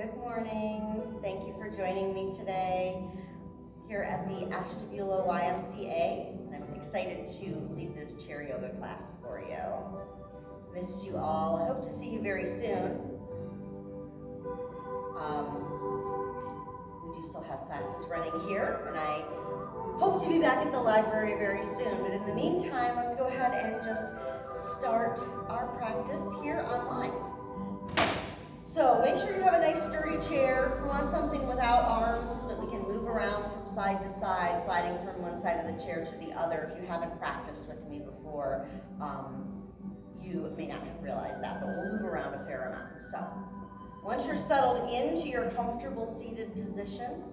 Good morning. Thank you for joining me today here at the Ashtabula YMCA. I'm excited to lead this chair yoga class for you. Missed you all. I hope to see you very soon. We do still have classes running here, and I hope to be back at the library very soon. But in the meantime, let's go ahead and just start our practice here online. So make sure you have a nice sturdy chair. We want something without arms so that we can move around from side to side, sliding from one side of the chair to the other. If you haven't practiced with me before, you may not have realized that, but we'll move around a fair amount. So once you're settled into your comfortable seated position,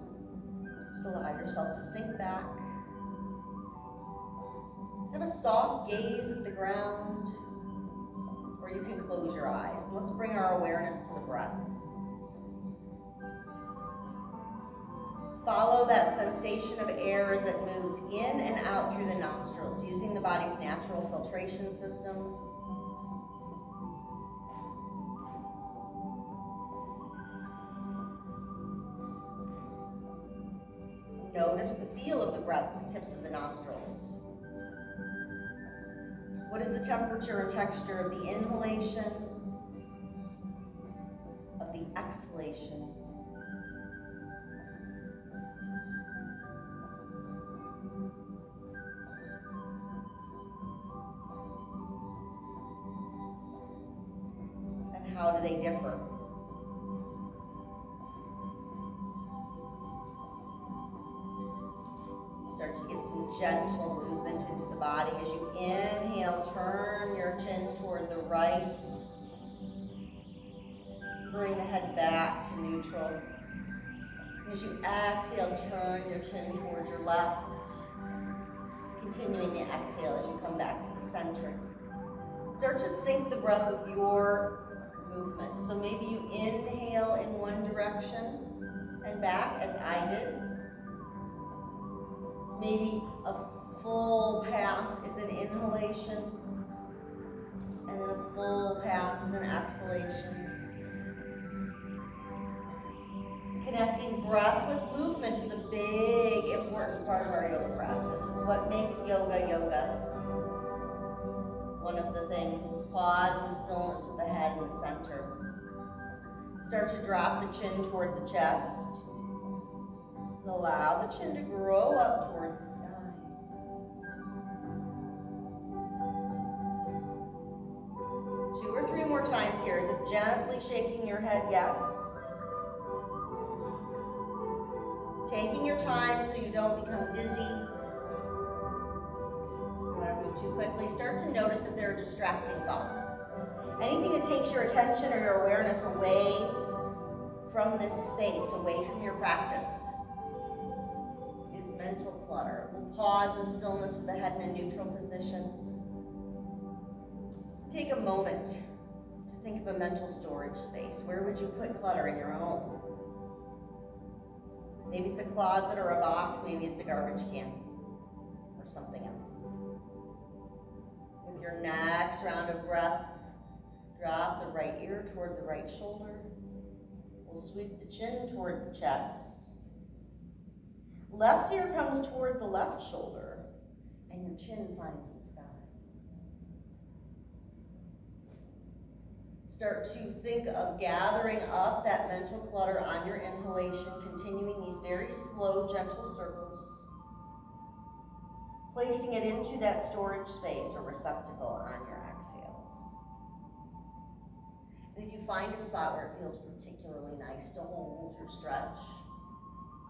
just allow yourself to sink back. Have a soft gaze at the ground, or you can close your eyes. And let's bring our awareness to the breath. Follow that sensation of air as it moves in and out through the nostrils, using the body's natural filtration system. Notice the feel of the breath at the tips of the nostrils. What is the temperature and texture of the inhalation, of the exhalation? And how do they differ? Start to get some gentle movement into the body as you inhale, turn your chin toward the right. Bring the head back to neutral. And as you exhale, turn your chin toward your left. Continuing the exhale as you come back to the center. Start to sync the breath with your movement. So maybe you inhale in one direction and back as I did. Maybe a full pass is an inhalation, and then a full pass is an exhalation. Connecting breath with movement is a big, important part of our yoga practice. It's what makes yoga yoga. One of the things is pause and stillness with the head in the center. Start to drop the chin toward the chest. Allow the chin to grow up toward the sky. Two or three more times here. Is it gently shaking your head? Yes. Taking your time so you don't become dizzy. You want to move too quickly. Start to notice if there are distracting thoughts. Anything that takes your attention or your awareness away from this space, away from your practice, mental clutter. We'll pause in stillness with the head in a neutral position. Take a moment to think of a mental storage space. Where would you put clutter in your home? Maybe it's a closet or a box, maybe it's a garbage can or something else. With your next round of breath, drop the right ear toward the right shoulder. We'll sweep the chin toward the chest. Left ear comes toward the left shoulder, and your chin finds the sky. Start to think of gathering up that mental clutter on your inhalation, continuing these very slow, gentle circles, placing it into that storage space or receptacle on your exhales. And if you find a spot where it feels particularly nice to hold your stretch,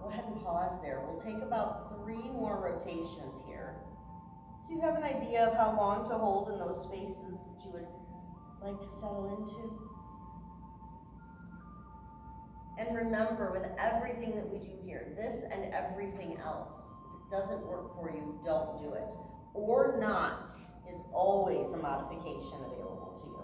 go ahead and pause there. We'll take about 3 more rotations here. So you have an idea of how long to hold in those spaces that you would like to settle into. And remember, with everything that we do here, this and everything else, if it doesn't work for you, don't do it. Or not is always a modification available to you.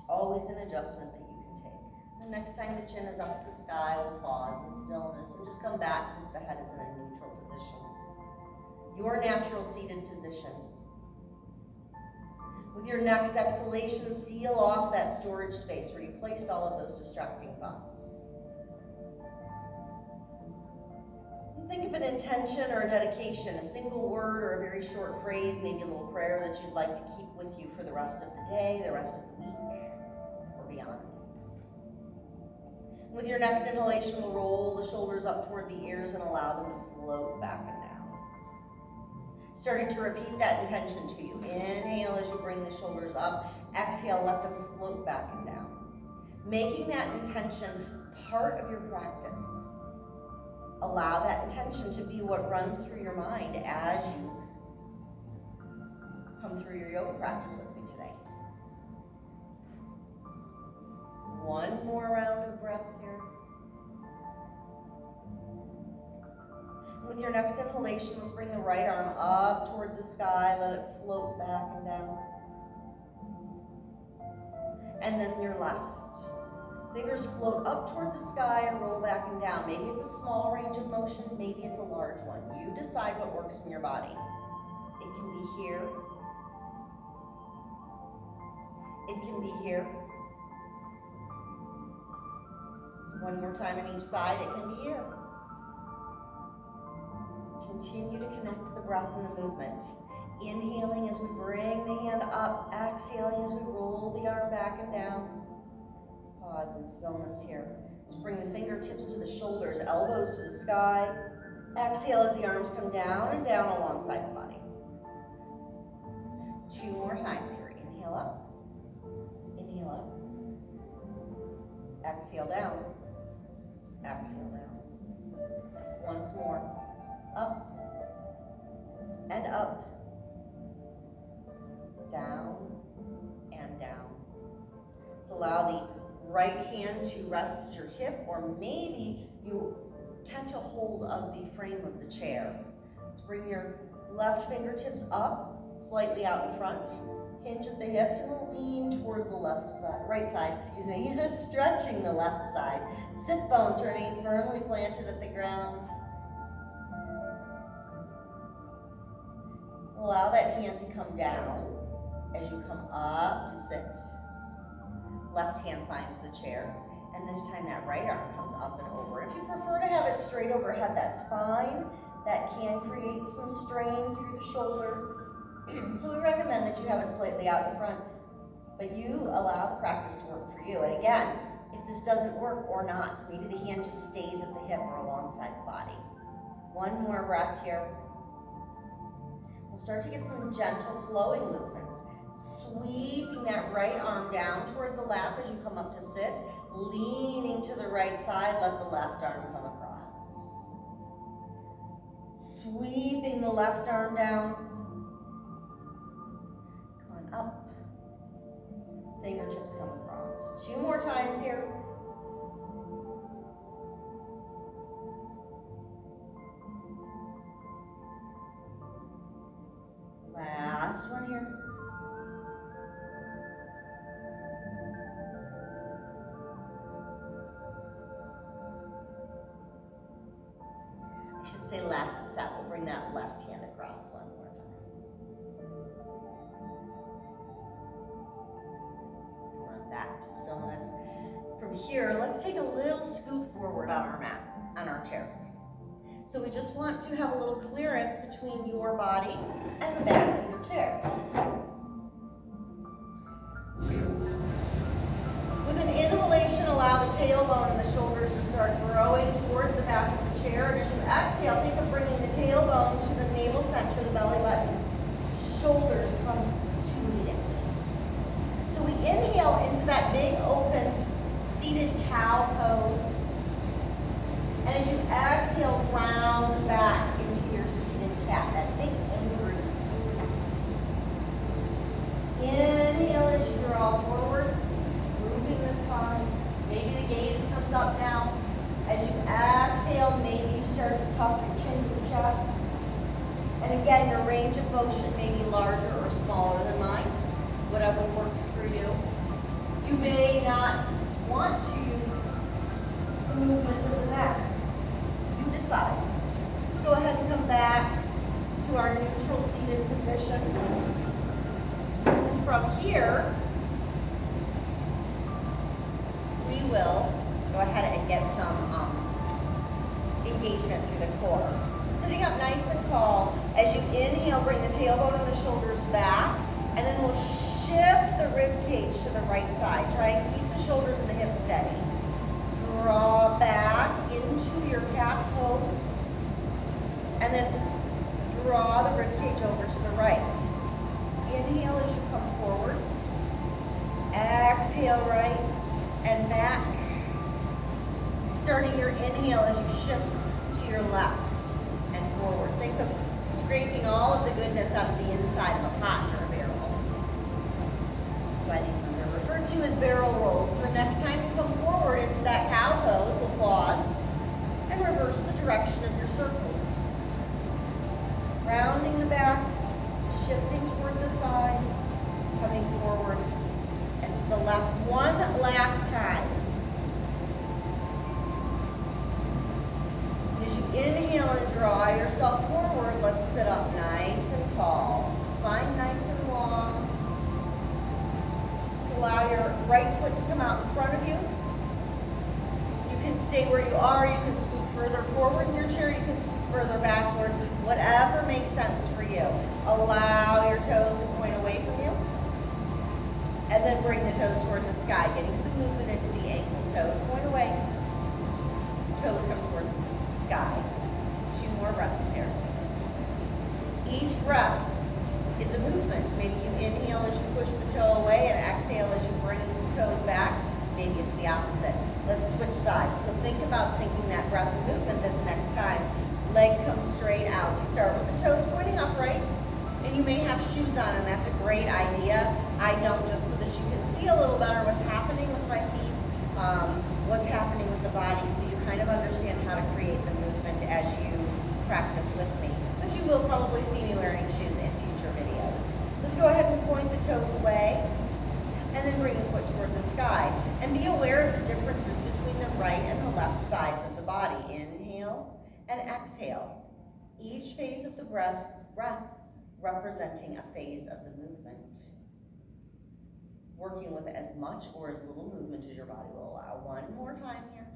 Always an adjustment that you can take. The next time the chin is up at the sky, we'll pause in stillness and just come back so that the head is in a neutral position. Your natural seated position. With With your next exhalation, seal off that storage space where you placed all of those distracting thoughts. And think of an intention or a dedication, a single word or a very short phrase, maybe a little prayer that you'd like to keep with you for the rest of the day, the rest of the week, or beyond. With your next inhalation, we'll roll the shoulders up toward the ears and allow them to float back and down. Starting to repeat that intention to you. Inhale as you bring the shoulders up. Exhale, let them float back and down. Making that intention part of your practice. Allow that intention to be what runs through your mind as you come through your yoga practice with me today. One more round of breath here. With your next inhalation, let's bring the right arm up toward the sky. Let it float back and down. And then your left. Fingers float up toward the sky and roll back and down. Maybe it's a small range of motion. Maybe it's a large one. You decide what works in your body. It can be here. It can be here. One more time on each side. It can be here. Continue to connect to the breath and the movement. Inhaling as we bring the hand up. Exhaling as we roll the arm back and down. Pause in stillness here. Let's bring the fingertips to the shoulders, elbows to the sky. Exhale as the arms come down and down alongside the body. 2 more times here. Inhale up. Inhale up. Exhale down. Exhale down. Once more. Up and up, down and down. Let's allow the right hand to rest at your hip, or maybe you catch a hold of the frame of the chair. Let's bring your left fingertips up, slightly out in front. Hinge at the hips, and we'll lean toward the right side, stretching the left side. Sit bones remain firmly planted at the ground. Allow that hand to come down as you come up to sit. Left hand finds the chair, and this time that right arm comes up and over. If you prefer to have it straight overhead, that's fine. That can create some strain through the shoulder. So we recommend that you have it slightly out in front, but you allow the practice to work for you. And again, if this doesn't work or not, maybe the hand just stays at the hip or alongside the body. One more breath here. We'll start to get some gentle flowing movements. Sweeping that right arm down toward the lap as you come up to sit. Leaning to the right side, let the left arm come across. Sweeping the left arm down. Come on up. Fingertips come across. 2 more times here. Last one here. I should say last set. We'll bring that left hand across one more time. Come on back to stillness. From here, let's take a little scoot forward on our mat, on our chair. So we just want to have a little clearance between your body and the back of your chair. With an inhalation, allow the tailbone and the shoulders to start growing towards the back of the chair. And as you exhale, think of bringing the tailbone to the navel center, the belly button. Shoulders come to meet it. So we inhale into that big open seated cow pose. And as you exhale, round back into your seated cat, that big angry cat. Inhale as you draw forward, moving the spine. Maybe the gaze comes up now. As you exhale, maybe you start to tuck your chin to the chest. And again, your range of motion may be larger or smaller than mine, whatever works for you. You may not want to use the movement of the neck. Decide. Let's go ahead and come back to our neutral seated position. And from here, we will go ahead and get some engagement through the core. Sitting up nice and tall, as you inhale, bring the tailbone and the shoulders back, and then we'll shift the rib cage to the right side. Try and keep the shoulders and the hips steady. Draw back into your cat pose, and then draw the rib cage over to the right. Inhale as you come forward. Exhale right and back. Starting your inhale as you shift to your left and forward. Think of scraping all of the goodness out of the inside of a pot or a barrel. That's why these ones are referred to as barrel rolls. And the next time you come forward into that cow pose, we'll pause and reverse the direction of your circles. Rounding the back, shifting toward the side, coming forward and to the left one last time. As you inhale and draw yourself forward, let's sit up nice and tall, spine nice and long. Let's allow your right foot to come out in front of you. You can stay where you are, you can scoot further forward in your chair, you can scoot further backward, whatever makes sense for you. Allow your toes to point away from you, and then bring the toes toward the sky, getting some movement into the ankle. Toes point away, toes come toward the sky. 2 more breaths here. Each breath is a movement. Maybe you inhale as you push the toe away and exhale as you bring the toes back. Maybe it's the opposite. Let's switch sides. So think about syncing that breath and movement this next time. Leg comes straight out. We start with the toes pointing upright, and you may have shoes on, and that's a great idea. I don't, just so that you can see a little better what's happening with my feet, what's happening with the body, so you kind of understand how to create the movement as you practice with me. But you will probably see me wearing shoes in future videos. Let's go ahead and point the toes away, and then bring the foot toward the sky. And be aware of the differences between the right and the left sides of the body. Inhale and exhale. Each phase of the breath representing a phase of the movement. Working with as much or as little movement as your body will allow. One more time here.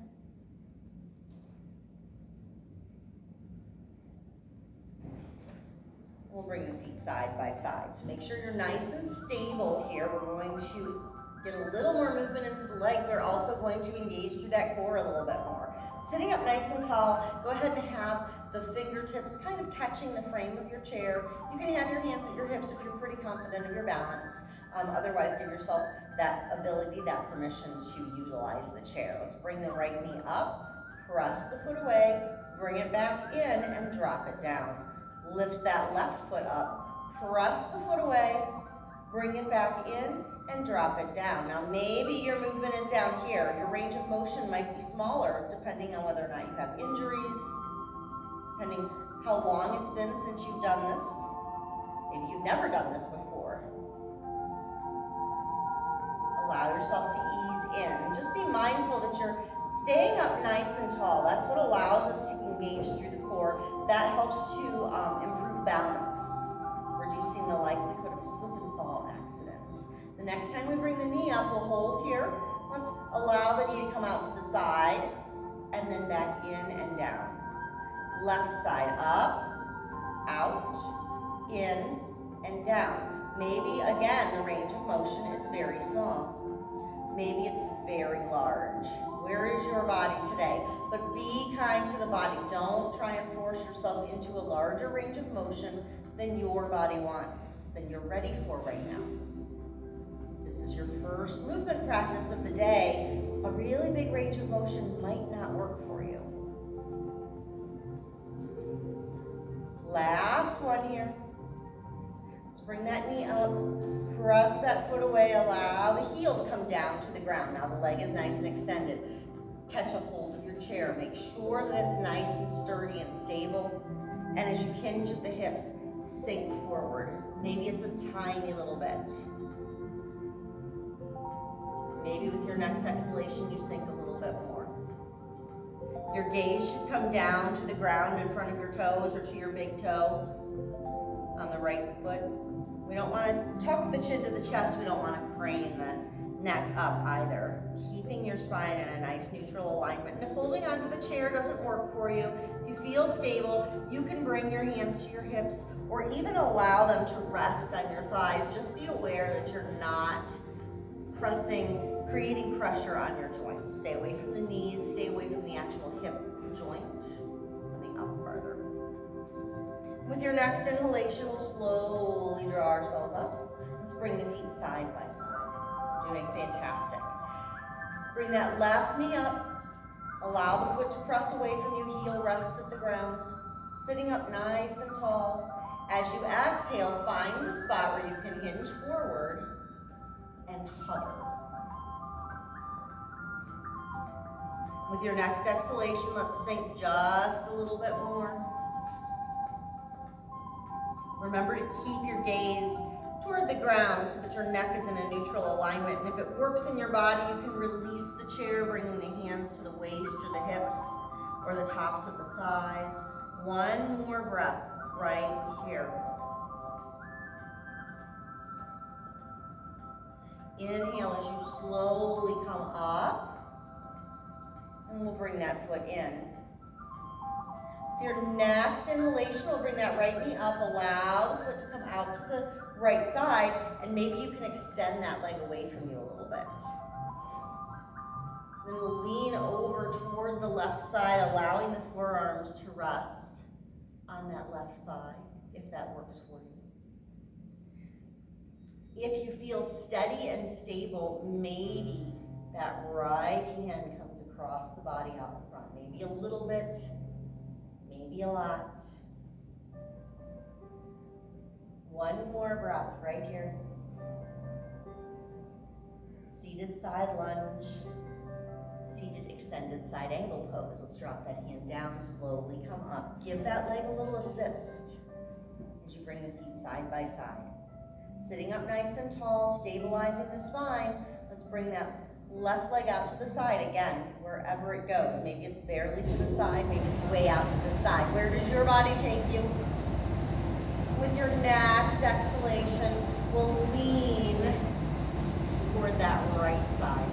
We'll bring the feet side by side. So make sure you're nice and stable here. We're going to get a little more movement into the legs. They're also going to engage through that core a little bit more. Sitting up nice and tall, go ahead and have the fingertips kind of catching the frame of your chair. You can have your hands at your hips if you're pretty confident of your balance. Otherwise, give yourself that ability, that permission to utilize the chair. Let's bring the right knee up, press the foot away, bring it back in, and drop it down. Lift that left foot up, press the foot away, bring it back in, and drop it down. Now maybe your movement is down here. Your range of motion might be smaller depending on whether or not you have injuries, depending how long it's been since you've done this. Maybe you've never done this before. Allow yourself to ease in. And just be mindful that you're staying up nice and tall. That's what allows us to engage through the core. That helps to improve balance, reducing the likelihood of slip and fall accidents. The next time we bring the knee up, we'll hold here. Let's allow the knee to come out to the side, and then back in and down. Left side up, out, in, and down. Maybe, again, the range of motion is very small. Maybe it's very large. Where is your body today? But be kind to the body. Don't try and force yourself into a larger range of motion than your body wants, than you're ready for right now. If this is your first movement practice of the day, a really big range of motion might not work for you. Last one here. Let's bring that knee up, press that foot away, allow the heel to come down to the ground. Now the leg is nice and extended. Catch a hold of your chair. Make sure that it's nice and sturdy and stable. And as you hinge at the hips, sink forward. Maybe it's a tiny little bit. Maybe with your next exhalation, you sink a little bit more. Your gaze should come down to the ground in front of your toes or to your big toe on the right foot. We don't want to tuck the chin to the chest. We don't want to crane the neck up either. Keeping your spine in a nice neutral alignment. And if holding onto the chair doesn't work for you, if you feel stable, you can bring your hands to your hips or even allow them to rest on your thighs. Just be aware that you're not creating pressure on your joints. Stay away from the knees, stay away from the actual hip joint. Coming up further. With your next inhalation, we'll slowly draw ourselves up. Let's bring the feet side by side. Doing fantastic. Bring that left knee up. Allow the foot to press away from you. Heel rests at the ground. Sitting up nice and tall. As you exhale, find the spot where you can hinge forward and hover. With your next exhalation, let's sink just a little bit more. Remember to keep your gaze toward the ground so that your neck is in a neutral alignment. And if it works in your body, you can release the chair, bringing the hands to the waist or the hips or the tops of the thighs. One more breath right here. Inhale as you slowly come up, and we'll bring that foot in. With your next inhalation, we'll bring that right knee up, allow the foot to come out to the right side, and maybe you can extend that leg away from you a little bit. Then we'll lean over toward the left side, allowing the forearms to rest on that left thigh, if that works for you. If you feel steady and stable, maybe that right hand comes across the body out in front. Maybe a little bit, maybe a lot. One more breath right here. Seated side lunge. Seated extended side angle pose. Let's drop that hand down, slowly come up. Give that leg a little assist as you bring the feet side by side. Sitting up nice and tall, stabilizing the spine. Let's bring that left leg out to the side again, wherever it goes. Maybe it's barely to the side, maybe it's way out to the side. Where does your body take you? With your next exhalation, we'll lean toward that right side.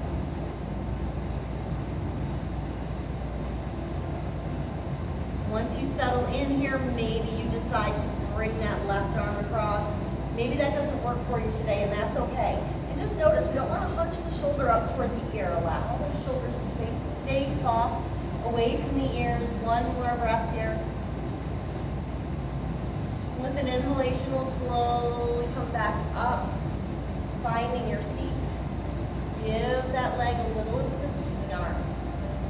Once you settle in here, maybe you decide to bring that left arm across. Maybe that doesn't work for you today, and that's okay. And just notice, we don't want to hunch the shoulder up toward the ear. Allow those shoulders to stay soft, away from the ears. One more breath here. With an inhalation, we'll slowly come back up, finding your seat. Give that leg a little assist with the arm.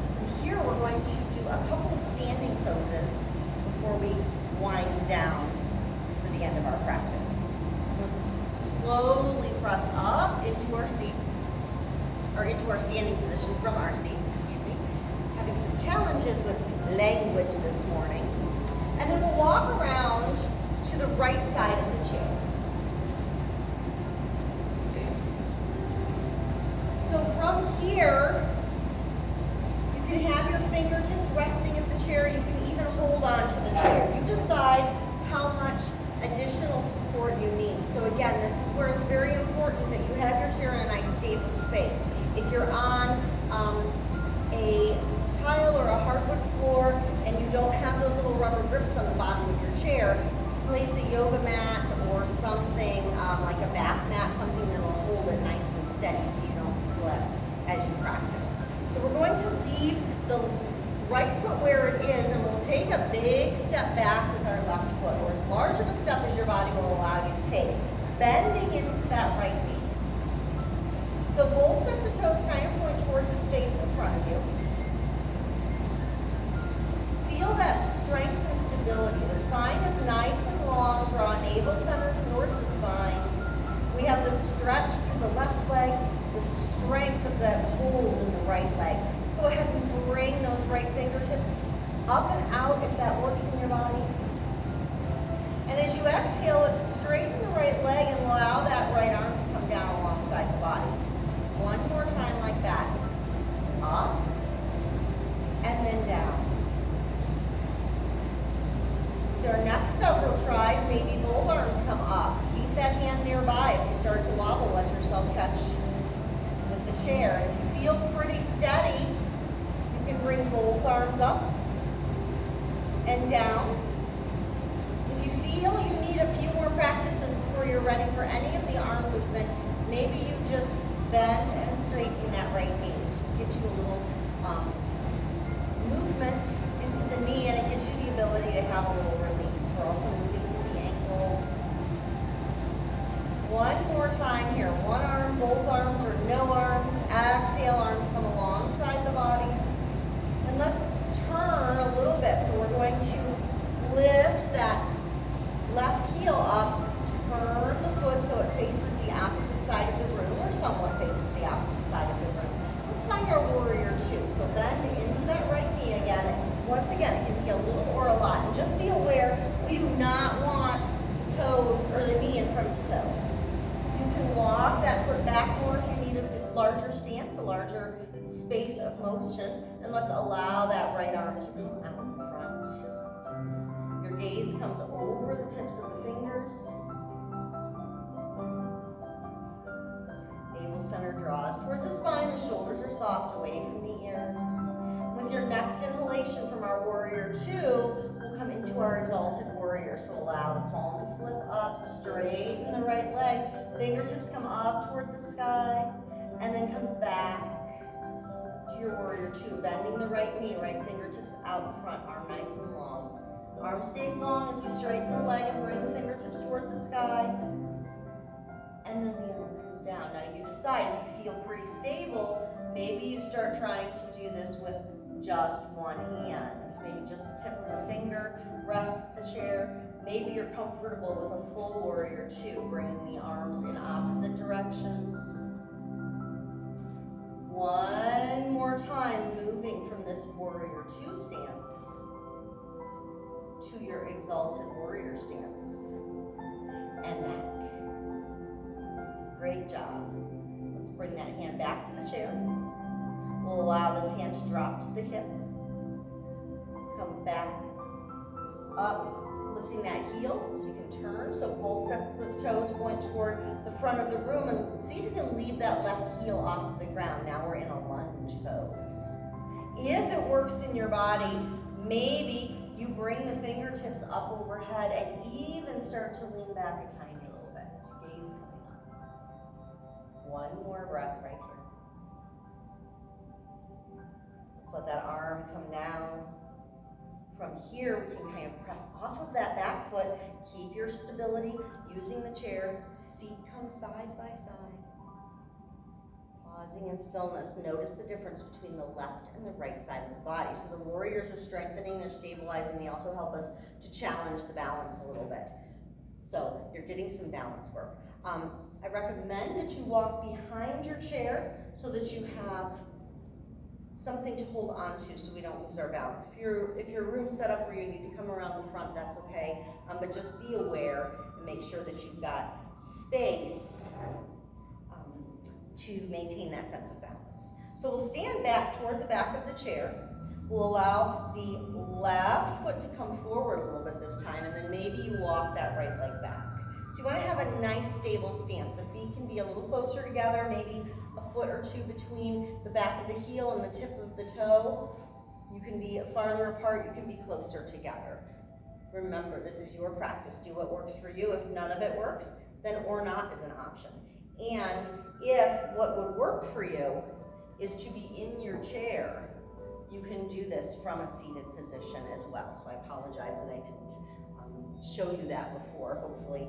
So from here, we're going to do a couple of standing poses before we wind down for the end of our practice. Let's slowly press up into our seats, or into our standing position from our seats, excuse me. Having some challenges with language this morning. And then we'll walk around to the right side of the chair. So from here, you can have your fingertips resting at the chair. You can even hold on to the chair. You decide how much additional support you need. So again, this is where it's very important that you have your chair in a nice stable space. If you're on a tile or a hardwood floor and you don't have those little rubber grips on the bottom of your chair, place a yoga mat or something like a bath mat, something that will hold it nice and steady so you don't slip as you practice. So we're going to leave the right foot where it is, and we'll take a big step back with our left foot, or as large of a step as your body will allow you to take, bending into that right knee. So both sets of toes kind of point toward the space in front of you. Feel that strength and stability. The spine is nice and long. Draw navel center toward the spine. We have the stretch through the left leg, the strength of that hold in the right leg. Let's go ahead and bring those right fingertips up and out if that works in your body. And as you exhale, let's straighten the right leg and allow that right arm to come down alongside the body. One more time like that. Up and then down. For our next several tries, maybe both arms come up. Keep that hand arms up and down. If you feel you need a few more practices before you're ready for any of the arm movement, maybe you just bend and straighten that right knee. This just gives you a little movement into the knee, and it gives you the ability to have a little release. We're also moving through the ankle. One more time here. One arm, both arms, or no arms. Exhale, arms come alongside the body. And let's turn a little bit. So we're going to lift that left heel up, turn the foot so it faces the opposite side of the room, or somewhat faces the opposite side of the room. Let's find our warrior two. So bend into that right knee again. Once again, it can be a little or a lot. And just be aware, we do not want the toes or the knee in front of the toes. You can walk that foot back more if you need a larger stance, a larger space of motion. And let's allow that right arm to come out in front. Your gaze comes over the tips of the fingers. Navel center draws toward the spine. The shoulders are soft, away from the ears. With your next inhalation from our warrior two, we'll come into our exalted warrior. So allow the palm to flip up, straighten the right leg. Fingertips come up toward the sky, and then come back to your warrior two, bending the right knee, right fingertips out in front, arm nice and long. Arm stays long as we straighten the leg and bring the fingertips toward the sky. And then the arm comes down. Now you decide, if you feel pretty stable, maybe you start trying to do this with just one hand. Maybe just the tip of a finger, rest the chair. Maybe you're comfortable with a full warrior two, bringing the arms in opposite directions. One more time, moving from this warrior two stance to your exalted warrior stance. And back. Great job. Let's bring that hand back to the chair. We'll allow this hand to drop to the hip. Come back up, lifting that heel so you can turn. So both sets of toes point toward the front of the room, and see if you can leave that left heel off of the ground. Now we're in a lunge pose. If it works in your body, maybe you bring the fingertips up overhead and even start to lean back a tiny little bit. Gaze coming up. One more breath right here. Let's let that arm come down. From here, we can kind of press off of that back foot. Keep your stability using the chair. Feet come side by side. Pausing in stillness. Notice the difference between the left and the right side of the body. So the warriors are strengthening, they're stabilizing. They also help us to challenge the balance a little bit. So you're getting some balance work. I recommend that you walk behind your chair so that you have something to hold on to so we don't lose our balance. If your room's set up where you need to come around the front, that's okay. But just be aware and make sure that you've got space to maintain that sense of balance. So we'll stand back toward the back of the chair. We'll allow the left foot to come forward a little bit this time, and then maybe you walk that right leg back. So you want to have a nice stable stance. The feet can be a little closer together, maybe a foot or two between the back of the heel and the tip of the toe. You can be farther apart, you can be closer together. Remember, this is your practice. Do what works for you. If none of it works, then or not is an option. And if what would work for you is to be in your chair, you can do this from a seated position as well. So I apologize that I didn't show you that before. Hopefully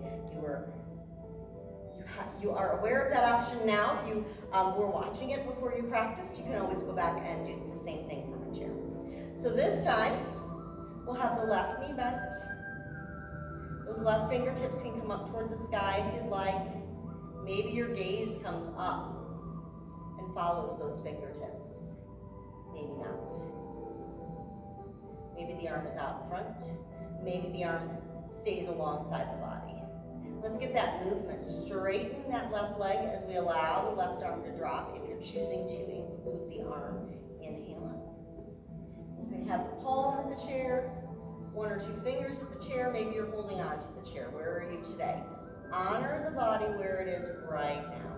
you are aware of that option now. If you were watching it before you practiced, you can always go back and do the same thing from a chair. So this time, we'll have the left knee bent. Those left fingertips can come up toward the sky if you'd like. Maybe your gaze comes up and follows those fingertips. Maybe not. Maybe the arm is out in front. Maybe the arm stays alongside the body. Let's get that movement. Straighten that left leg as we allow the left arm to drop. If you're choosing to include the arm, inhale up. You can have the palm of the chair, one or two fingers at the chair. Maybe you're holding on to the chair. Where are you today? Honor the body where it is right now.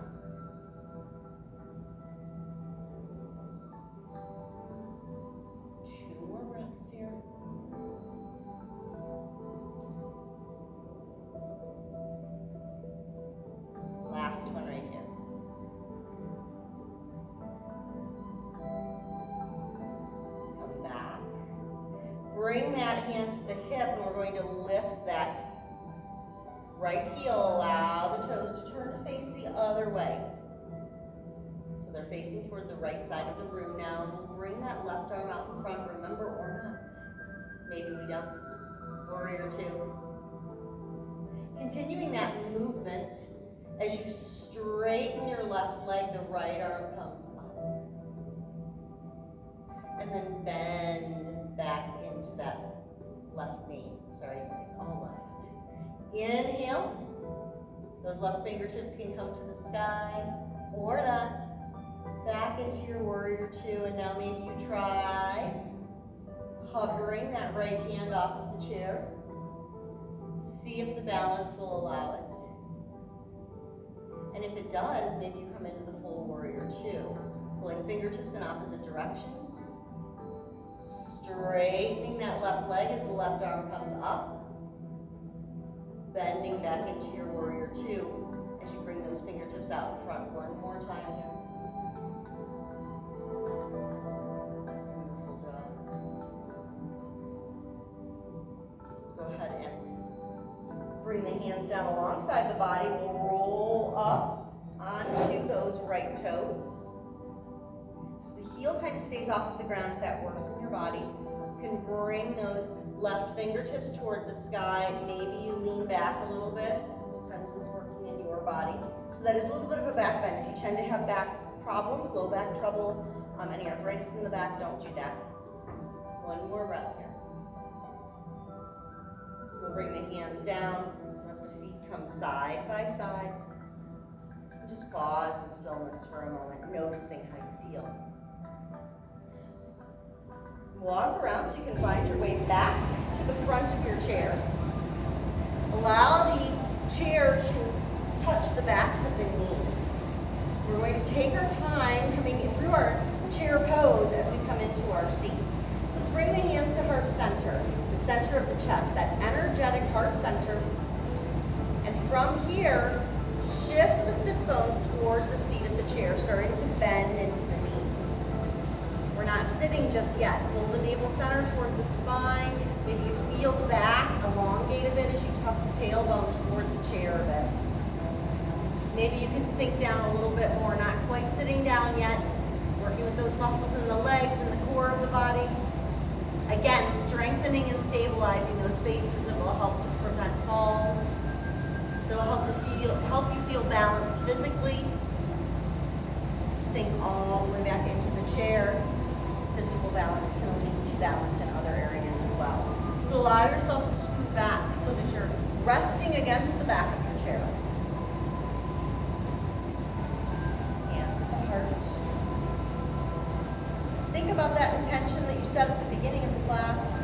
bring that hand to the hip, and we're going to lift that right heel. Allow the toes to turn to face the other way. So they're facing toward the right side of the room now, and we'll bring that left arm out in front, remember, or not. Maybe we don't. Warrior two. Continuing that movement, as you straighten your left leg, the right arm comes up. And then bend back into that left knee. Sorry, it's all left. Inhale. Those left fingertips can come to the sky or not. Back into your warrior two, and now maybe you try hovering that right hand off of the chair. See if the balance will allow it. And if it does, maybe you come into the full warrior two. Pulling fingertips in opposite directions. Straightening that left leg as the left arm comes up. Bending back into your warrior two as you bring those fingertips out in front. One more time here. Beautiful job. Let's go ahead and bring the hands down alongside the body. We'll roll up onto those right toes. So the heel kind of stays off of the ground if that works in your body. You can bring those left fingertips toward the sky. Maybe you lean back a little bit. Depends what's working in your body. So that is a little bit of a back bend. If you tend to have back problems, low back trouble, any arthritis in the back, don't do that. One more breath here. We'll bring the hands down. Let the feet come side by side. And just pause in stillness for a moment, noticing how you feel. Walk around so you can find your way back to the front of your chair. Allow the chair to touch the backs of the knees. We're going to take our time coming through our chair pose as we come into our seat. So let's bring the hands to heart center, the center of the chest, that energetic heart center. And from here, shift the sit bones toward the seat of the chair, starting to bend into the knees. We're not sitting just yet. Pull the navel center toward the spine. Maybe you feel the back elongate a bit as you tuck the tailbone toward the chair a bit. Maybe you can sink down a little bit more, not quite sitting down yet. Working with those muscles in the legs and the core of the body. Again, strengthening and stabilizing those spaces that will help to prevent falls. That will help you feel balanced physically. Sink all the way back into the chair. Physical balance can lead to balance in other areas as well. So allow yourself to scoot back so that you're resting against the back of your chair. Hands at the heart. Think about that intention that you set at the beginning of the class.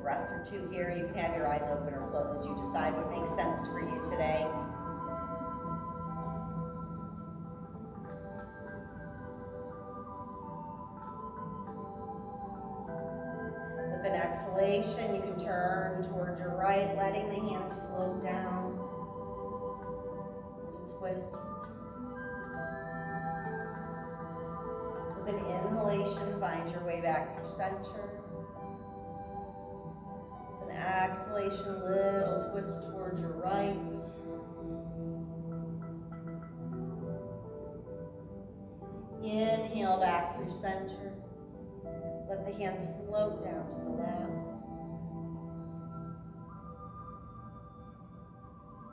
Breath or two here. You can have your eyes open or closed. You decide what makes sense for you today. With an exhalation, you can turn towards your right, letting the hands float down. Little twist. With an inhalation, find your way back through center. Exhalation, little twist towards your right. Inhale back through center. Let the hands float down to the left.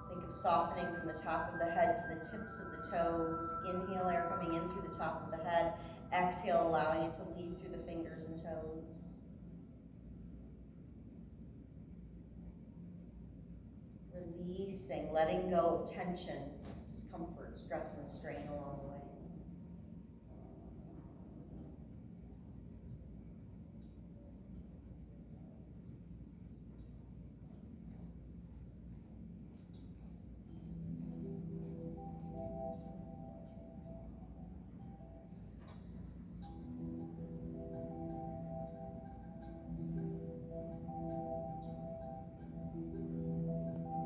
Think of softening from the top of the head to the tips of the toes. Inhale, air coming in through the top of the head. Exhale, allowing it to leave through the fingers and toes. Releasing, letting go of tension, discomfort, stress, and strain along the way.